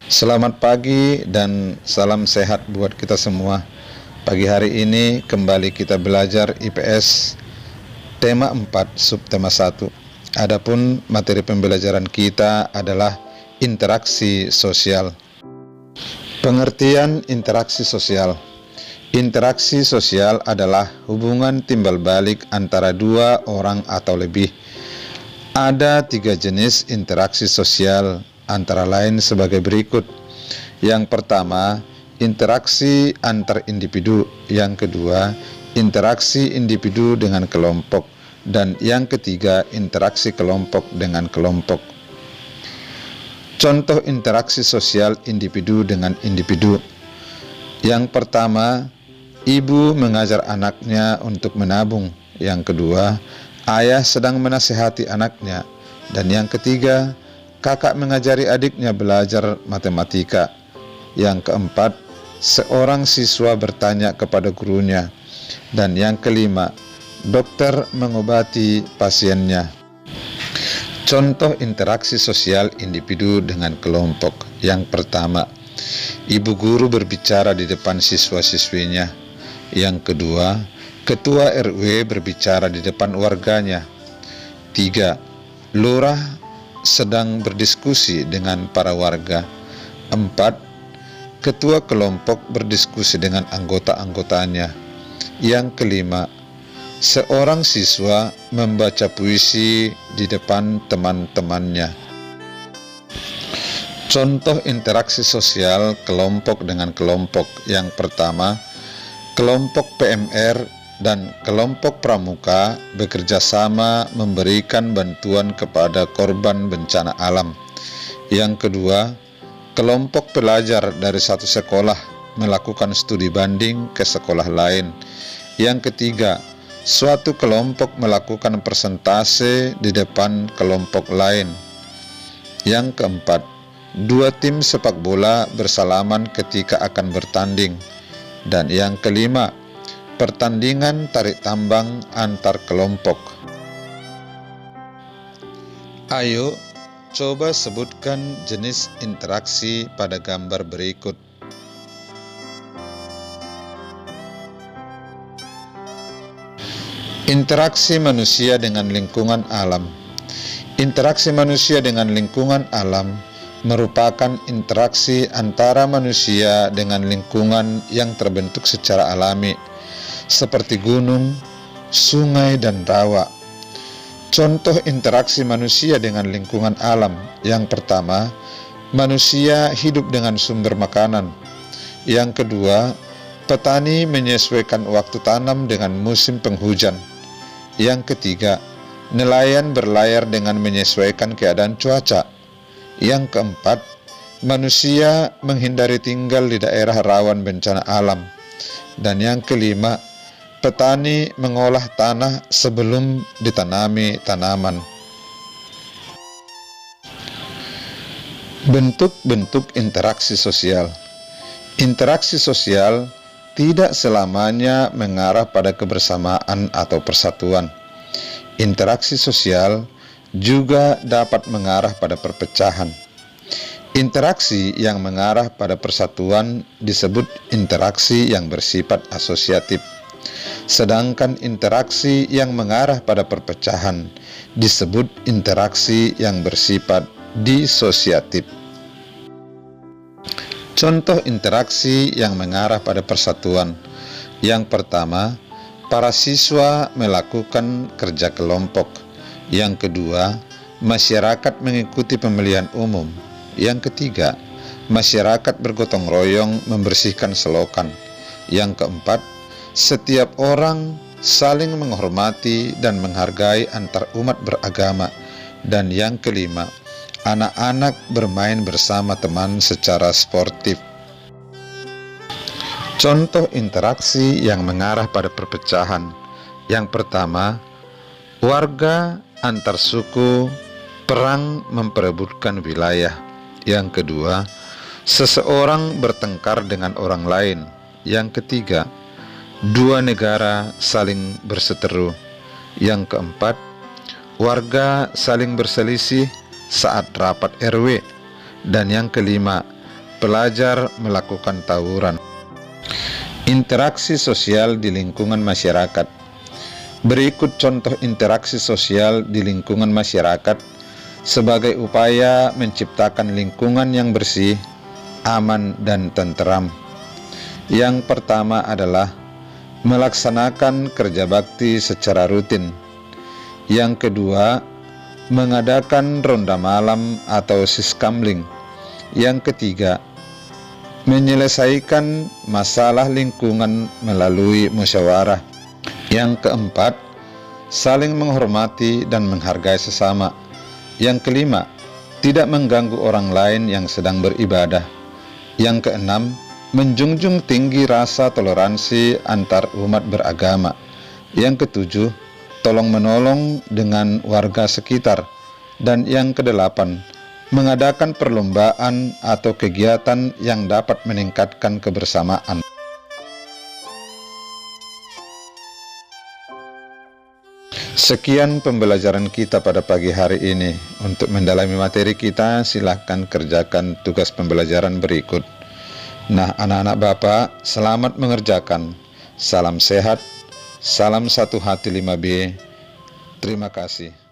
Selamat pagi dan salam sehat buat kita semua. Pagi hari ini kembali kita belajar IPS tema 4 subtema 1. Adapun materi pembelajaran kita adalah interaksi sosial. Pengertian interaksi sosial. Interaksi sosial adalah hubungan timbal balik antara dua orang atau lebih. Ada 3 jenis interaksi sosial, antara lain sebagai berikut. Yang pertama, interaksi antar individu. Yang kedua, interaksi individu dengan kelompok. Dan yang ketiga, interaksi kelompok dengan kelompok. Contoh interaksi sosial individu dengan individu. Yang pertama, ibu mengajar anaknya untuk menabung. Yang kedua, ayah sedang menasihati anaknya. Dan yang ketiga, kakak mengajari adiknya belajar matematika. Yang keempat, seorang siswa bertanya kepada gurunya. Dan yang kelima, dokter mengobati pasiennya. Contoh interaksi sosial individu dengan kelompok. Yang pertama, ibu guru berbicara di depan siswa-siswinya. Yang kedua, ketua RW berbicara di depan warganya. 3. Lurah sedang berdiskusi dengan para warga. 4. Ketua kelompok berdiskusi dengan anggota-anggotanya. Yang kelima, seorang siswa membaca puisi di depan teman-temannya. Contoh interaksi sosial kelompok dengan kelompok. Yang pertama, kelompok PMR dan kelompok pramuka bekerja sama memberikan bantuan kepada korban bencana alam. Yang kedua, kelompok pelajar dari satu sekolah melakukan studi banding ke sekolah lain. Yang ketiga, suatu kelompok melakukan persentase di depan kelompok lain. Yang keempat, 2 tim sepak bola bersalaman ketika akan bertanding. Dan yang kelima, pertandingan tarik tambang antar kelompok. Ayo, coba sebutkan jenis interaksi pada gambar berikut. Interaksi manusia dengan lingkungan alam. Interaksi manusia dengan lingkungan alam merupakan interaksi antara manusia dengan lingkungan yang terbentuk secara alami, seperti gunung, sungai, dan rawa. Contoh interaksi manusia dengan lingkungan alam. Yang pertama, manusia hidup dengan sumber makanan. Yang kedua, petani menyesuaikan waktu tanam dengan musim penghujan. Yang ketiga, nelayan berlayar dengan menyesuaikan keadaan cuaca. Yang keempat, manusia menghindari tinggal di daerah rawan bencana alam. Dan yang kelima, petani mengolah tanah sebelum ditanami tanaman. Bentuk-bentuk interaksi sosial. Interaksi sosial tidak selamanya mengarah pada kebersamaan atau persatuan. Interaksi sosial juga dapat mengarah pada perpecahan. Interaksi yang mengarah pada persatuan disebut interaksi yang bersifat asosiatif. Sedangkan interaksi yang mengarah pada perpecahan disebut interaksi yang bersifat disosiatif. Contoh interaksi yang mengarah pada persatuan. Yang pertama, para siswa melakukan kerja kelompok. Yang kedua, masyarakat mengikuti pemilihan umum. Yang ketiga, masyarakat bergotong royong membersihkan selokan. Yang keempat, setiap orang saling menghormati dan menghargai antar umat beragama. Dan yang kelima, anak-anak bermain bersama teman secara sportif. Contoh interaksi yang mengarah pada perpecahan. Yang pertama, warga antar suku perang memperebutkan wilayah. Yang kedua, seseorang bertengkar dengan orang lain. Yang ketiga, 2 negara saling berseteru. Yang keempat, warga saling berselisih saat rapat RW. Dan yang kelima, pelajar melakukan tawuran. Interaksi sosial di lingkungan masyarakat. Berikut contoh interaksi sosial di lingkungan masyarakat sebagai upaya menciptakan lingkungan yang bersih, aman, dan tenteram. Yang pertama adalah melaksanakan kerja bakti secara rutin. Yang kedua, mengadakan ronda malam atau siskamling. Yang ketiga, menyelesaikan masalah lingkungan melalui musyawarah. Yang keempat, saling menghormati dan menghargai sesama. Yang kelima, tidak mengganggu orang lain yang sedang beribadah. Yang keenam, menjunjung tinggi rasa toleransi antar umat beragama. Yang ketujuh, tolong-menolong dengan warga sekitar. Dan yang kedelapan, mengadakan perlombaan atau kegiatan yang dapat meningkatkan kebersamaan. Sekian pembelajaran kita pada pagi hari ini. Untuk mendalami materi kita, silahkan kerjakan tugas pembelajaran berikut. Nah, anak-anak Bapak, selamat mengerjakan. Salam sehat, salam satu hati 5B. Terima kasih.